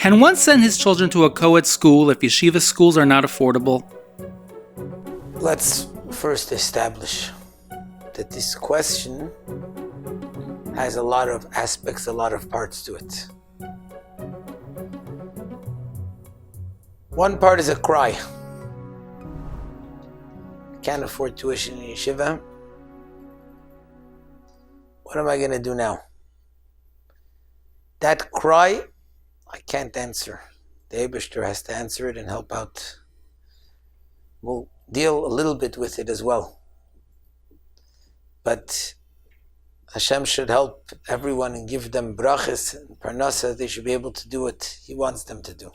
Can one send his children to a co-ed school if yeshiva schools are not affordable? Let's first establish that this question has a lot of aspects, a lot of parts to it. One part is a cry. Can't afford tuition in yeshiva. What am I going to do now? That cry, I can't answer. The Eibishter has to answer it and help out. We'll deal a little bit with it as well. But Hashem should help everyone and give them brachas and parnasa. They should be able to do what He wants them to do.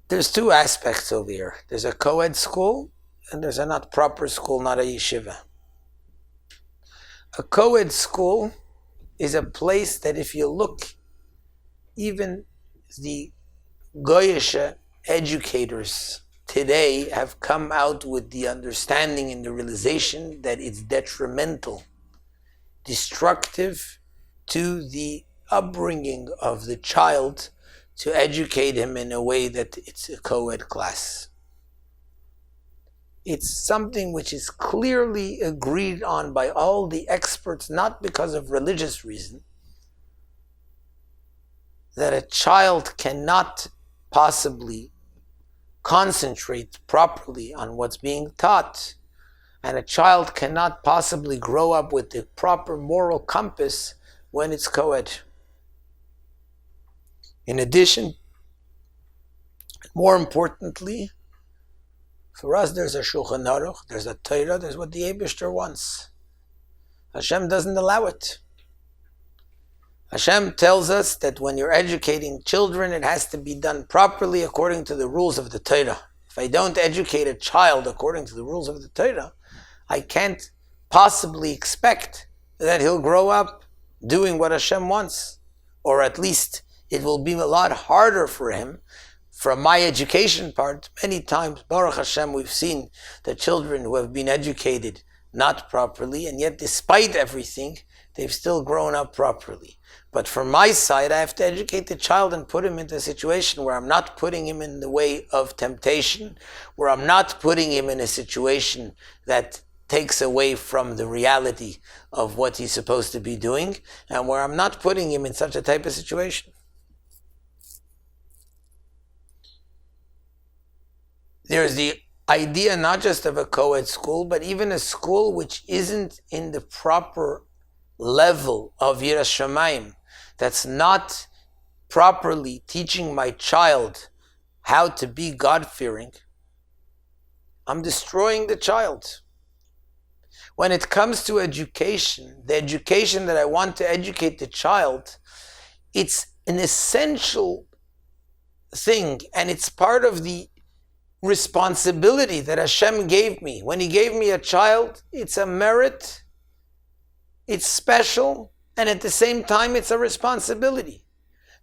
There's two aspects over here. There's a co-ed school and there's a not proper school, not a yeshiva. A co-ed school is a place that if you look, even the Goyish educators today have come out with the understanding and the realization that it's detrimental, destructive to the upbringing of the child to educate him in a way that it's a co-ed class. It's something which is clearly agreed on by all the experts, not because of religious reason, that a child cannot possibly concentrate properly on what's being taught, and a child cannot possibly grow up with the proper moral compass when it's co-ed. In addition, more importantly, for us there's a Shulchan Aruch, there's a Torah, there's what the Eibishter wants. Hashem doesn't allow it. Hashem tells us that when you're educating children, it has to be done properly according to the rules of the Torah. If I don't educate a child according to the rules of the Torah, I can't possibly expect that he'll grow up doing what Hashem wants. Or at least it will be a lot harder for him. From my education part, many times, Baruch Hashem, we've seen the children who have been educated not properly, and yet despite everything, they've still grown up properly. But from my side, I have to educate the child and put him into a situation where I'm not putting him in the way of temptation, where I'm not putting him in a situation that takes away from the reality of what he's supposed to be doing, and where I'm not putting him in such a type of situation. There's the idea not just of a co-ed school, but even a school which isn't in the proper level of Yiras Shamayim, that's not properly teaching my child how to be God-fearing. I'm destroying the child. When it comes to education, the education that I want to educate the child, it's an essential thing, and it's part of the responsibility that Hashem gave me. When He gave me a child, it's a merit, it's special, and at the same time it's a responsibility.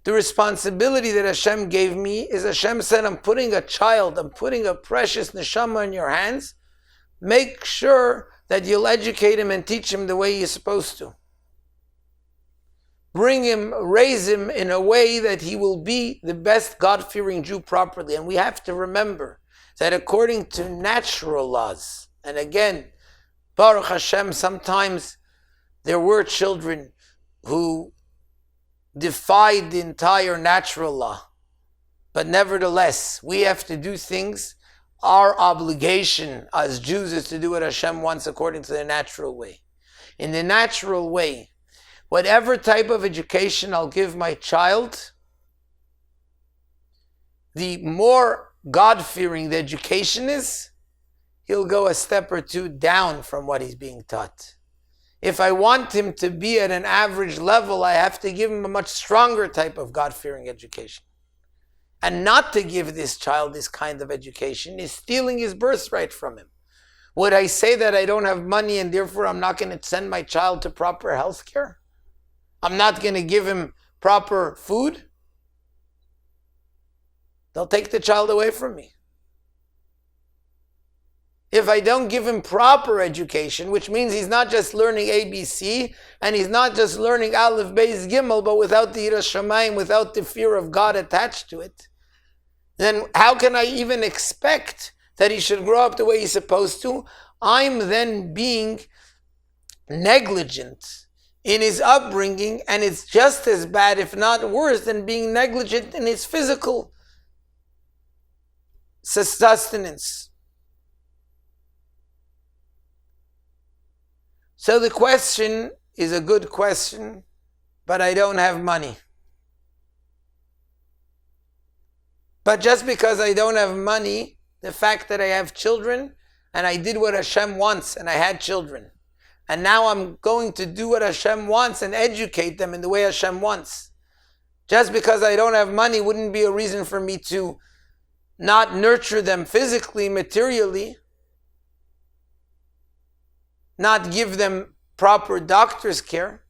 The responsibility that Hashem gave me is Hashem said, I'm putting a child, I'm putting a precious neshama in your hands. Make sure that you'll educate him and teach him the way you're supposed to. Bring him, raise him in a way that he will be the best God-fearing Jew properly. And we have to remember that according to natural laws, and again, Baruch Hashem, sometimes there were children who defied the entire natural law. But nevertheless, we have to do things. Our obligation as Jews is to do what Hashem wants according to the natural way. In the natural way, whatever type of education I'll give my child, the more God-fearing the education is, he'll go a step or two down from what he's being taught. If I want him to be at an average level, I have to give him a much stronger type of God-fearing education. And not to give this child this kind of education is stealing his birthright from him. Would I say that I don't have money and therefore I'm not going to send my child to proper health care? I'm not going to give him proper food? They'll take the child away from me. if I don't give him proper education, which means he's not just learning ABC, and he's not just learning Aleph, Beis, Gimel, but without the Yiras Shamayim, without the fear of God attached to it, then how can I even expect that he should grow up the way he's supposed to? I'm then being negligent in his upbringing, and it's just as bad, if not worse, than being negligent in his physical sustenance. So the question is a good question, but I don't have money. But just because I don't have money, the fact that I have children, and I did what Hashem wants, and I had children, and now I'm going to do what Hashem wants and educate them in the way Hashem wants. Just because I don't have money wouldn't be a reason for me to not nurture them physically, materially, not give them proper doctor's care.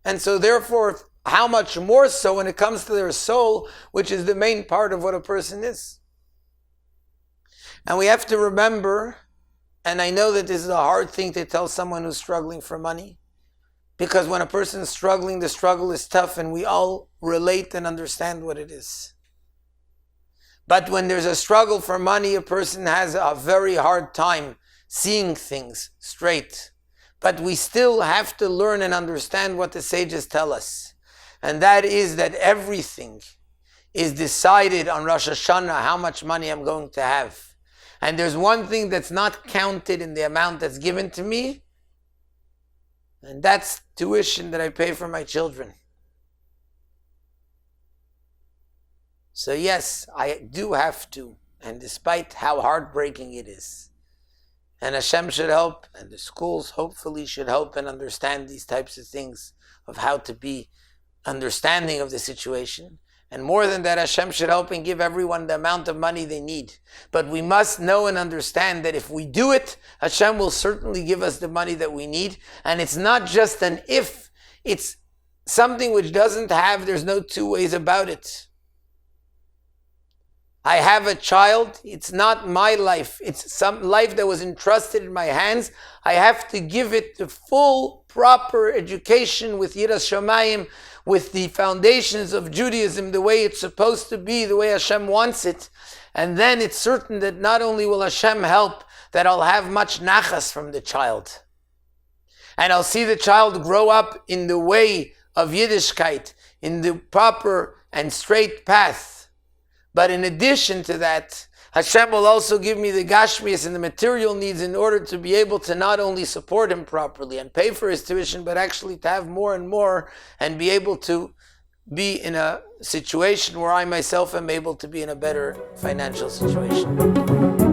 And so therefore, how much more so when it comes to their soul, which is the main part of what a person is. And we have to remember, and I know that this is a hard thing to tell someone who's struggling for money, because when a person is struggling, the struggle is tough, and we all relate and understand what it is. But when there's a struggle for money, a person has a very hard time seeing things straight. But we still have to learn and understand what the sages tell us. And that is that everything is decided on Rosh Hashanah, how much money I'm going to have. And there's one thing that's not counted in the amount that's given to me, and that's tuition that I pay for my children. So yes, I do have to, and despite how heartbreaking it is, and Hashem should help, and the schools hopefully should help and understand these types of things, of how to be understanding of the situation. And more than that, Hashem should help and give everyone the amount of money they need. But we must know and understand that if we do it, Hashem will certainly give us the money that we need. And it's not just an if, it's something which doesn't have, there's no two ways about it. I have a child, it's not my life, it's some life that was entrusted in my hands. I have to give it the full, proper education with Yiras Shamayim, with the foundations of Judaism, the way it's supposed to be, the way Hashem wants it. And then it's certain that not only will Hashem help, that I'll have much nachas from the child. And I'll see the child grow up in the way of Yiddishkeit, in the proper and straight path. But in addition to that, Hashem will also give me the gashmias and the material needs in order to be able to not only support him properly and pay for his tuition, but actually to have more and more and be able to be in a situation where I myself am able to be in a better financial situation.